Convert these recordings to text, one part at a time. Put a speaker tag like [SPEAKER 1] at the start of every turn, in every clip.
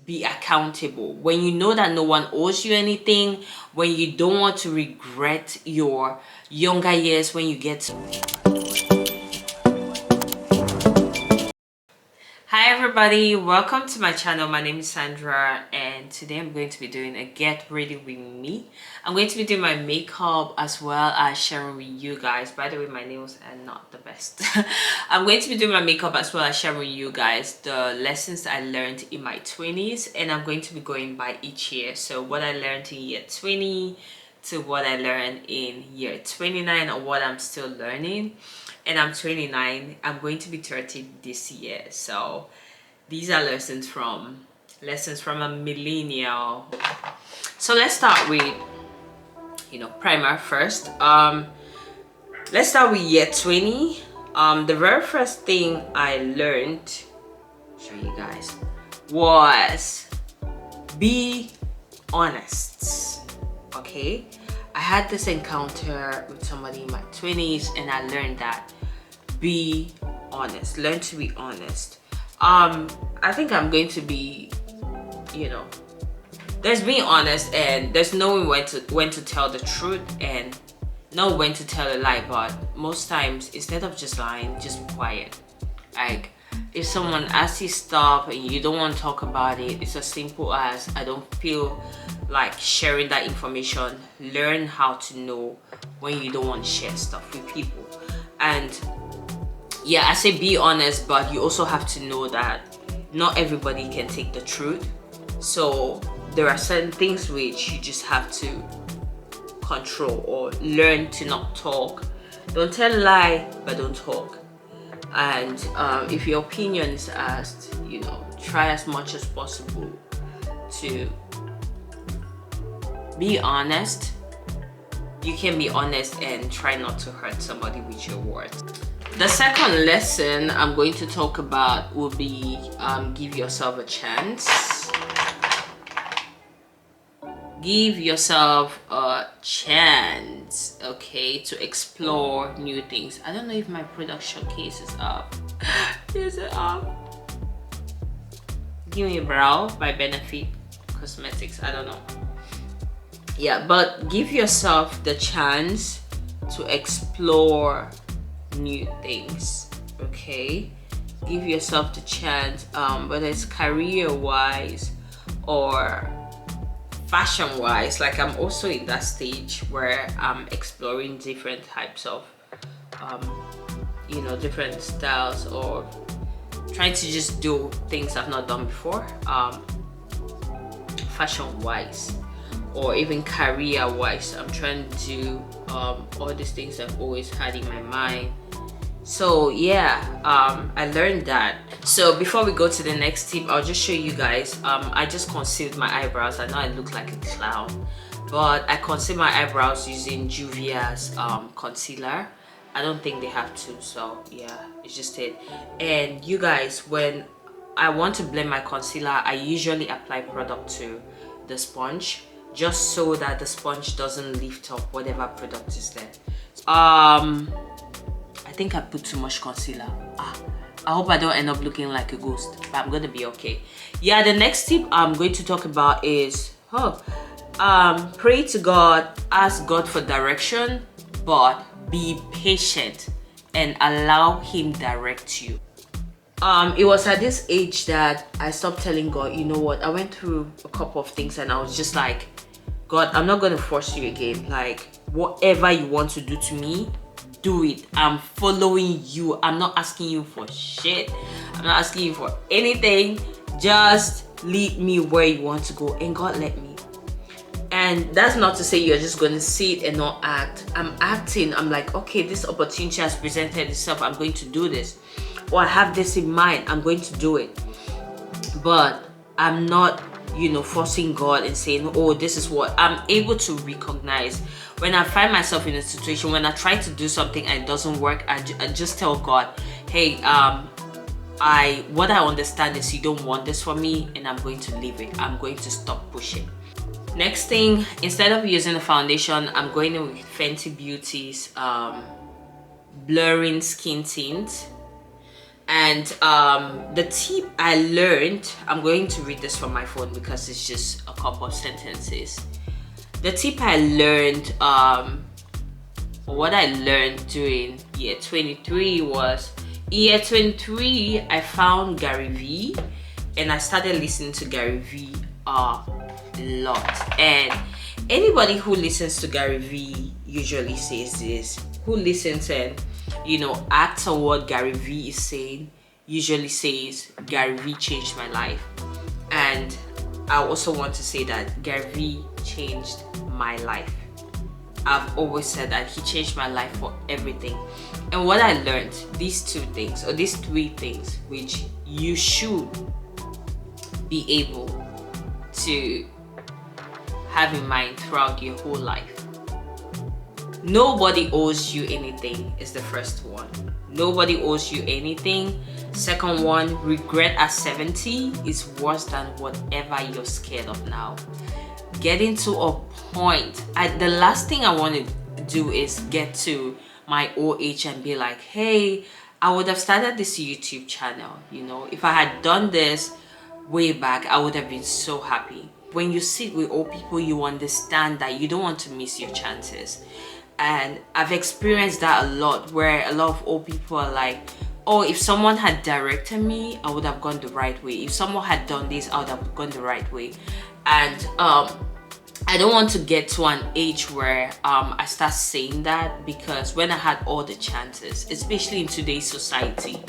[SPEAKER 1] be accountable, when you know that no one owes you anything, when you don't want to regret your younger years when you get. Hi everybody, welcome to my channel. My name is Sandra and today I'm going to be doing a get ready with me. I'm going to be doing my makeup as well as sharing with you guys. By the way, my nails are not the best. I'm going to be doing my makeup as well as sharing with you guys the lessons I learned in my 20s, and I'm going to be going by each year. So what I learned in year 20 to what I learned in year 29, or what I'm still learning. And I'm 29. I'm going to be 30 this year. So these are lessons from a millennial. So let's start with, primer first. Let's start with year 20. The very first thing I learned, show you guys, was be honest. Okay, I had this encounter with somebody in my 20s and I learned that be honest, learn to be honest. I think I'm going to be, there's being honest and there's knowing when to tell the truth and know when to tell a lie. But most times, instead of just lying, just be quiet. Like, if someone asks you stuff and you don't want to talk about it, it's as simple as I don't feel like sharing that information. Learn how to know when you don't want to share stuff with people. And yeah, I say be honest, but you also have to know that not everybody can take the truth. So there are certain things which you just have to control or learn to not talk. Don't tell a lie, but don't talk. And if your opinion is asked, try as much as possible to be honest. You can be honest and try not to hurt somebody with your words. The second lesson I'm going to talk about will be give yourself a chance. Give yourself a chance, okay, to explore new things. I don't know if my production case is up. Is it up? Give Me a Brow by Benefit Cosmetics. I don't know. Yeah, but give yourself the chance to explore new things, okay? Give yourself the chance, whether it's career wise or fashion wise. Like, I'm also in that stage where I'm exploring different types of different styles, or trying to just do things I've not done before, fashion wise or even career wise. I'm trying to do all these things I've always had in my mind. So yeah, I learned that. So before we go to the next tip, I'll just show you guys. I just concealed my eyebrows. I know I look like a clown, but I concealed my eyebrows using Juvia's concealer. I don't think they have to, so yeah, it's just it. And you guys, when I want to blend my concealer, I usually apply product to the sponge, just so that the sponge doesn't lift up whatever product is there. I think I put too much concealer. I hope I don't end up looking like a ghost, but I'm gonna be okay. Yeah, the next tip I'm going to talk about is pray to God, ask God for direction, but be patient and allow Him direct you. It was at this age that I stopped telling God, you know what, I went through a couple of things and I was just like, God, I'm not gonna force you again. Like, whatever you want to do to me, do it. I'm following you. I'm not asking you for shit. I'm not asking you for anything. Just lead me where you want to go. And God let me. And that's not to say you're just going to sit and not act. I'm acting. I'm like, okay, this opportunity has presented itself. I'm going to do this. Or I have this in mind. I'm going to do it. But I'm not, forcing God and saying, oh, this is what. I'm able to recognize when I find myself in a situation, when I try to do something and it doesn't work, I just tell God, hey, what I understand is you don't want this for me, and I'm going to leave it. I'm going to stop pushing. Next thing, instead of using a foundation, I'm going in with Fenty Beauty's blurring skin tint. And the tip I learned, I'm going to read this from my phone because it's just a couple of sentences. The tip I learned, what I learned during year 23 was, in year 23 I found Gary V, and I started listening to Gary V a lot. And anybody who listens to Gary V usually says this, who listens and acts on what Gary V is saying, usually says Gary V changed my life. And I also want to say that Gary V changed my life. I've always said that he changed my life for everything. And what I learned, these two things, or these three things, which you should be able to have in mind throughout your whole life. Nobody owes you anything is the first one. Nobody owes you anything. Second one, regret at 70 is worse than whatever you're scared of now. Getting to a point, the last thing I want to do is get to my old age and be like, hey, I would have started this YouTube channel. If I had done this way back, I would have been so happy. When you sit with old people, you understand that you don't want to miss your chances. And I've experienced that a lot, where a lot of old people are like, oh, if someone had directed me, I would have gone the right way. If someone had done this, I would have gone the right way. And I don't want to get to an age where I start saying that, because when I had all the chances, especially in today's society.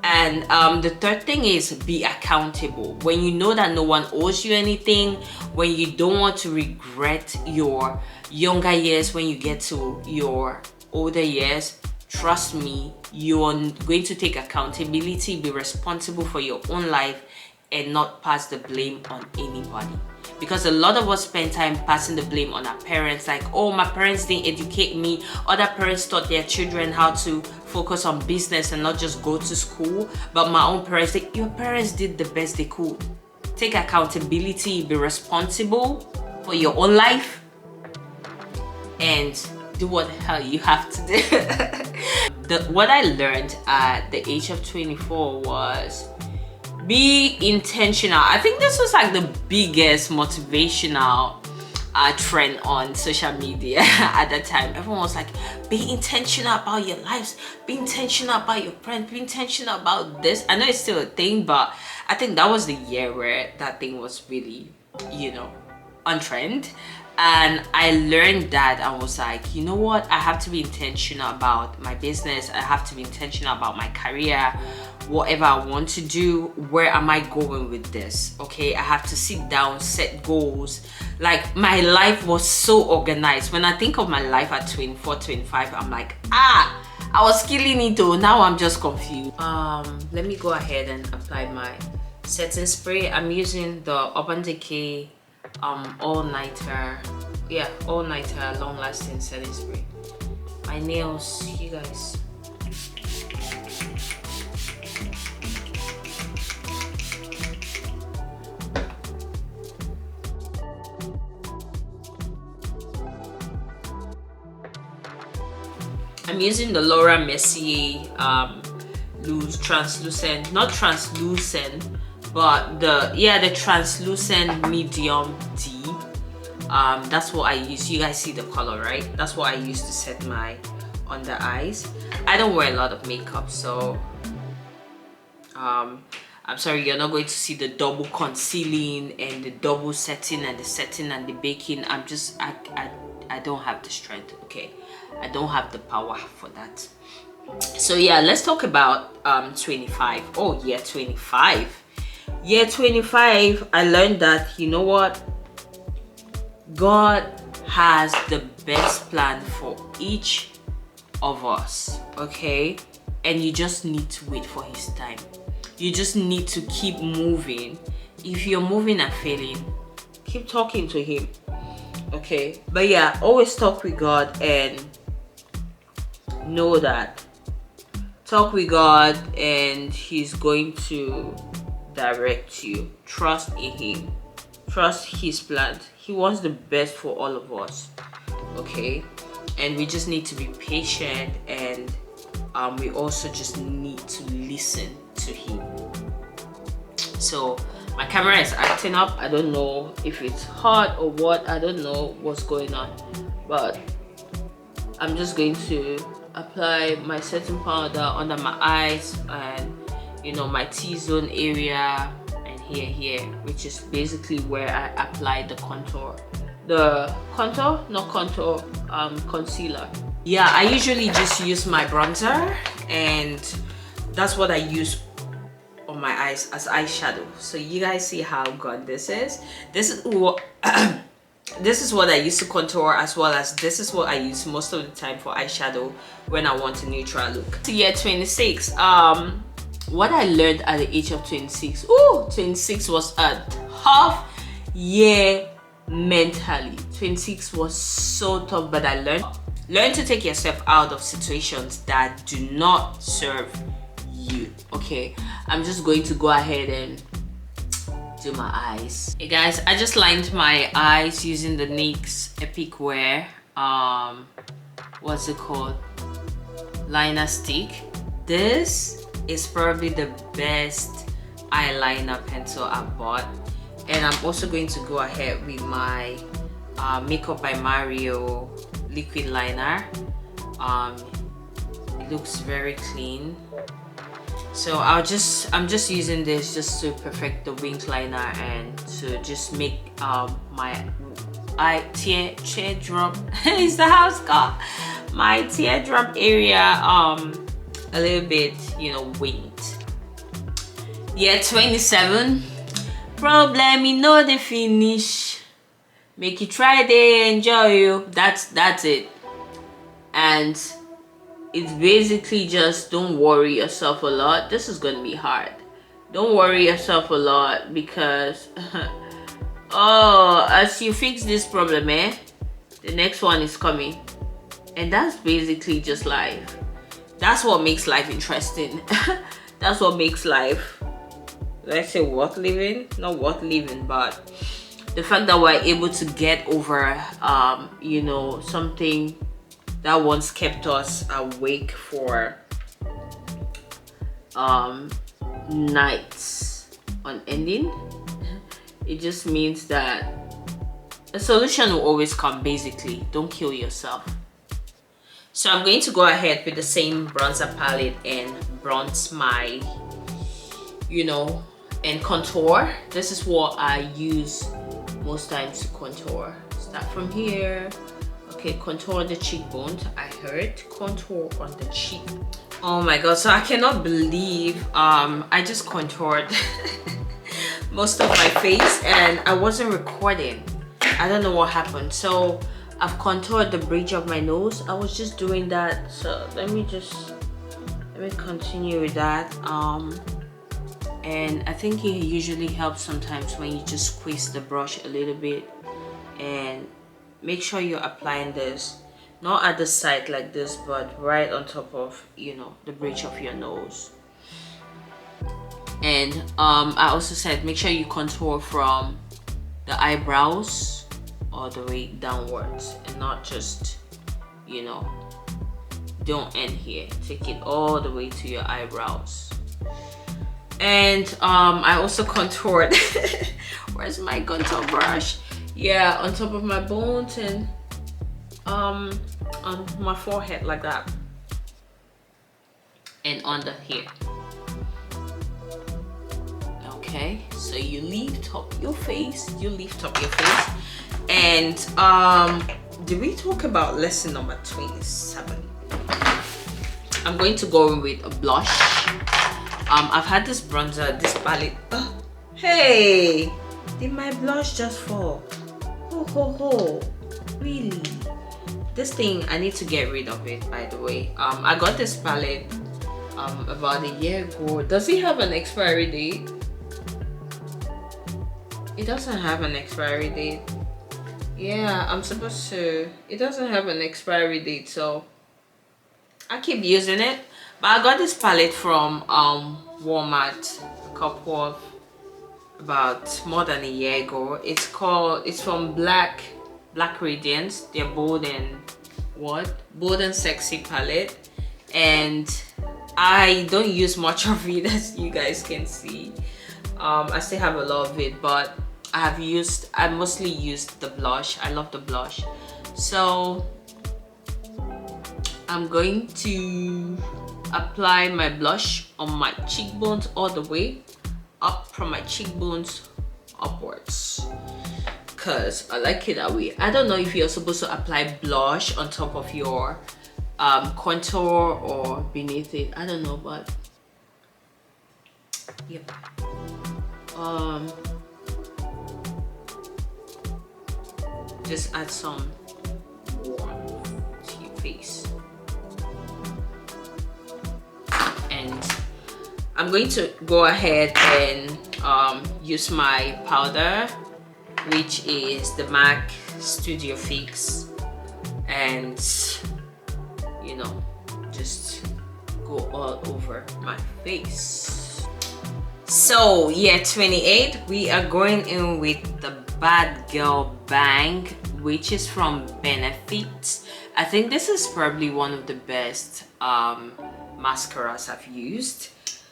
[SPEAKER 1] And the third thing is, be accountable. When you know that no one owes you anything, when you don't want to regret your younger years when you get to your older years, trust me, you're going to take accountability, be responsible for your own life, and not pass the blame on anybody. Because a lot of us spend time passing the blame on our parents, like, oh, my parents didn't educate me, other parents taught their children how to focus on business and not just go to school, but my own parents, your parents did the best they could. Take accountability, be responsible for your own life, and do what the hell you have to do. What I learned at the age of 24 was, be intentional. I think this was like the biggest motivational trend on social media at that time. Everyone was like, be intentional about your lives, be intentional about your friends, be intentional about this. I know it's still a thing, but I think that was the year where that thing was really, on trend. And I learned that. I was like, you know what, I have to be intentional about my business, I have to be intentional about my career, whatever I want to do. Where am I going with this? Okay, I have to sit down, set goals. Like, my life was so organized. When I think of my life at 24, 25, I'm like, I was killing it though. Now I'm just confused. Let me go ahead and apply my setting spray. I'm using the Urban Decay all-nighter long-lasting setting spray. My nails, you guys, I'm using the Mercier loose translucent, not translucent, but the translucent medium deep. That's what I use. You guys see the color, right? That's what I use to set my under eyes. I don't wear a lot of makeup, so I'm sorry, you're not going to see the double concealing and the double setting and the setting and the baking. I don't have the strength, okay? I don't have the power for that. So yeah, let's talk about 25. Oh, year 25. Year 25, I learned that, you know what, God has the best plan for each of us, okay? And you just need to wait for his time. You just need to keep moving. If you're moving and failing, keep talking to him, okay? But yeah, always talk with God, and know that talk with God and he's going to direct you. Trust in him, trust his plans. He wants the best for all of us, okay? And we just need to be patient and we also just need to listen to him. So my camera is acting up. I don't know if it's hot or what. I don't know what's going on, but I'm just going to apply my setting powder under my eyes and, you know, my T-zone area and here, which is basically where I apply the contour. Concealer. Yeah, I usually just use my bronzer, and that's what I use on my eyes as eyeshadow. So you guys see how good this is. This is what this is what I use to contour, as well as this is what I use most of the time for eyeshadow when I want a neutral look. So year 26, what I learned at the age of 26, 26 was a tough year mentally. 26 was so tough, but I learn to take yourself out of situations that do not serve you. Okay, I'm just going to go ahead and do my eyes. Hey guys, I just lined my eyes using the NYX Epic Wear what's it called, liner stick. This is probably the best eyeliner pencil I bought, and I'm also going to go ahead with my Makeup by Mario liquid liner. It looks very clean. So I'm just using this just to perfect the wing liner and to just make my teardrop is the house called, my teardrop area a little bit, you know, winged. Yeah, 27. Problem you know the finish. Make you try it, enjoy you. That's it. And it's basically just don't worry yourself a lot. This is gonna be hard. Don't worry yourself a lot, because oh, as you fix this problem, the next one is coming. And that's basically just life. That's what makes life interesting. That's what makes life, let's say, worth living. Not worth living, but the fact that we're able to get over you know, something that once kept us awake for nights on ending. It just means that a solution will always come. Basically, don't kill yourself. So I'm going to go ahead with the same bronzer palette and bronze my, you know, and contour. This is what I use most times to contour. Start from here. Okay, contour the cheekbones. I heard contour on the cheek. Oh my god, so I cannot believe I just contoured most of my face and I wasn't recording. I don't know what happened. So I've contoured the bridge of my nose. I was just doing that. So let me continue with that. And I think it usually helps sometimes when you just squeeze the brush a little bit, and make sure you're applying this not at the side like this, but right on top of, you know, the bridge of your nose. And I also said make sure you contour from the eyebrows all the way downwards, and not just, you know, don't end here, take it all the way to your eyebrows. And I also contoured where's my contour brush? Yeah, on top of my bones and on my forehead like that, and under here. Okay, so you lift up your face, and did we talk about lesson number 27? I'm going to go with a blush. I've had this bronzer, this palette. Oh, hey, did my blush just fall? Ho, really? This thing, I need to get rid of it, by the way. I got this palette about a year ago. Does it have an expiry date? It doesn't have an expiry date. Yeah, I'm supposed to. It doesn't have an expiry date, so I keep using it. But I got this palette from Walmart a couple of, about more than a year ago. It's from Black Radiance. They're bold and sexy palette, and I don't use much of it, as you guys can see. I still have a lot of it, but I mostly used the blush. I love the blush, so I'm going to apply my blush on my cheekbones all the way up, from my cheekbones upwards, because I like it that way. I don't know if you're supposed to apply blush on top of your contour or beneath it. I don't know, but yep. Just add some warmth to your face. And I'm going to go ahead and use my powder, which is the MAC Studio Fix, and you know, just go all over my face. So year 28, we are going in with the Bad Girl Bang, which is from Benefit. I think this is probably one of the best mascaras I've used.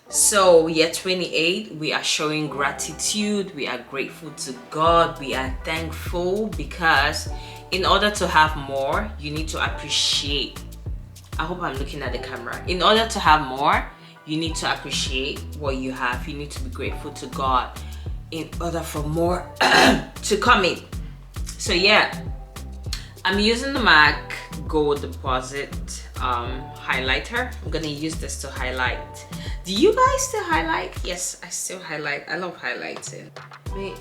[SPEAKER 1] So year 28, we are showing gratitude, we are grateful to God, we are thankful, because in order to have more, you need to appreciate. I hope I'm looking at the camera. In order to have more, you need to appreciate what you have. You need to be grateful to God in order for more to come in. So yeah, I'm using the MAC Gold Deposit highlighter. I'm gonna use this to highlight. Do you guys still highlight? Yes, I still highlight. I love highlighting. Wait.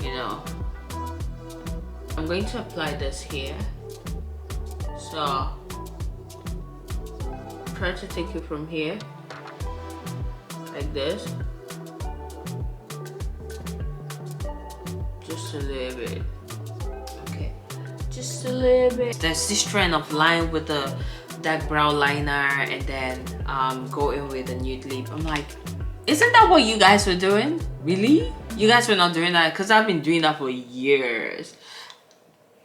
[SPEAKER 1] You know, I'm going to apply this here. So try to take it from here, like this. Just a little bit. Okay, just a little bit. There's this trend of line with the dark brown liner and then go in with a nude lip. I'm like, isn't that what you guys were doing? Really? You guys were not doing that? Because I've been doing that for years.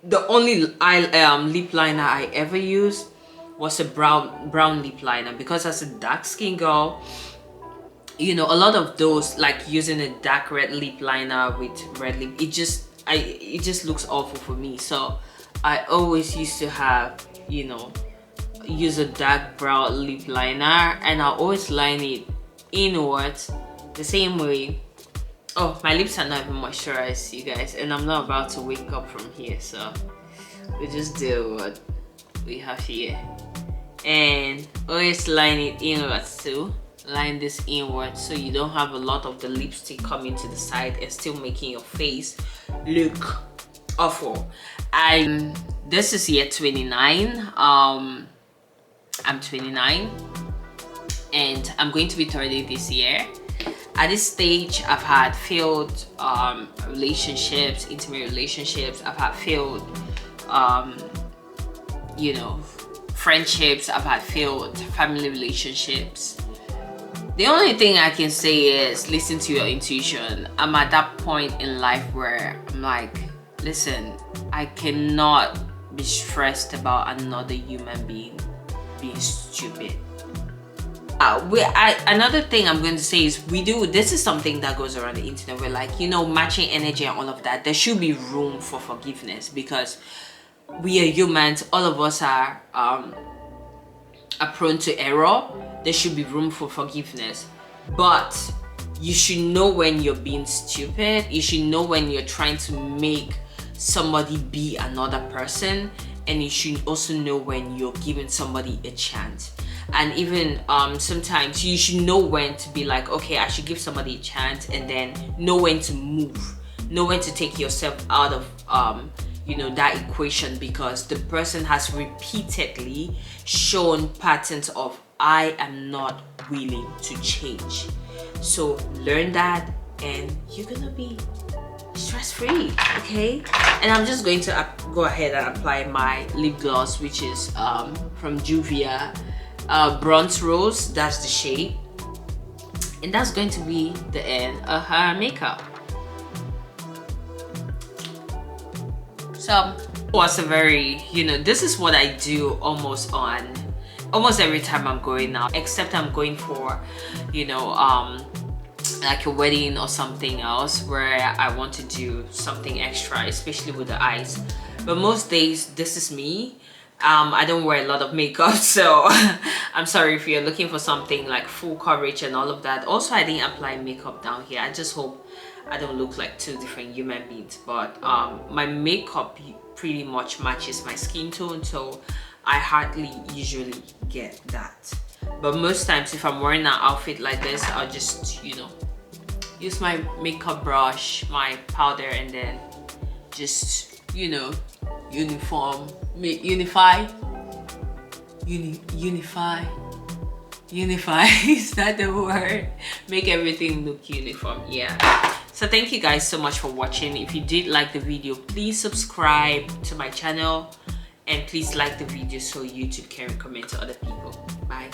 [SPEAKER 1] The only lip liner I ever used was a brown lip liner, because as a dark skin girl, you know, a lot of those, like using a dark red lip liner with red lip, it just looks awful for me. So I always used to have, you know, use a dark brown lip liner, and I always line it inwards the same way. Oh, my lips are not even moisturized, you guys, and I'm not about to wake up from here, so we just do what we have here. And always line it inwards too. Line this inwards so you don't have a lot of the lipstick coming to the side and still making your face look awful. This is year 29. I'm 29 and I'm going to be 30 this year. At this stage, I've had failed relationships, intimate relationships. I've had failed, you know, friendships. I've had failed family relationships. The only thing I can say is listen to your intuition. I'm at that point in life where I'm like, listen, I cannot be stressed about another human being being stupid. Another thing I'm going to say is this is something that goes around the internet. We're like, you know, matching energy and all of that. There should be room for forgiveness, because we are humans. All of us are prone to error. There should be room for forgiveness, but you should know when you're being stupid. You should know when you're trying to make somebody be another person, and you should also know when you're giving somebody a chance. And even sometimes you should know when to be like, okay, I should give somebody a chance, and then know when to move, know when to take yourself out of you know, that equation, because the person has repeatedly shown patterns of I am not willing to change. So learn that and you're gonna be stress-free, okay? And I'm just going to go ahead and apply my lip gloss, which is from Juvia, Bronze Rose. That's the shade, and that's going to be the end of her makeup. was a very, you know, this is what I do almost every time I'm going out, except I'm going for, you know, like a wedding or something else where I want to do something extra, especially with the eyes. But most days this is me. I don't wear a lot of makeup, so I'm sorry if you're looking for something like full coverage and all of that. Also, I didn't apply makeup down here. I just hope I don't look like two different human beings. But my makeup pretty much matches my skin tone, so I hardly usually get that. But most times if I'm wearing an outfit like this, I'll just, you know, use my makeup brush, my powder, and then just, you know, unify, is that the word? Make everything look uniform. Yeah. So thank you guys so much for watching. If you did like the video, please subscribe to my channel and please like the video so YouTube can recommend to other people. Bye.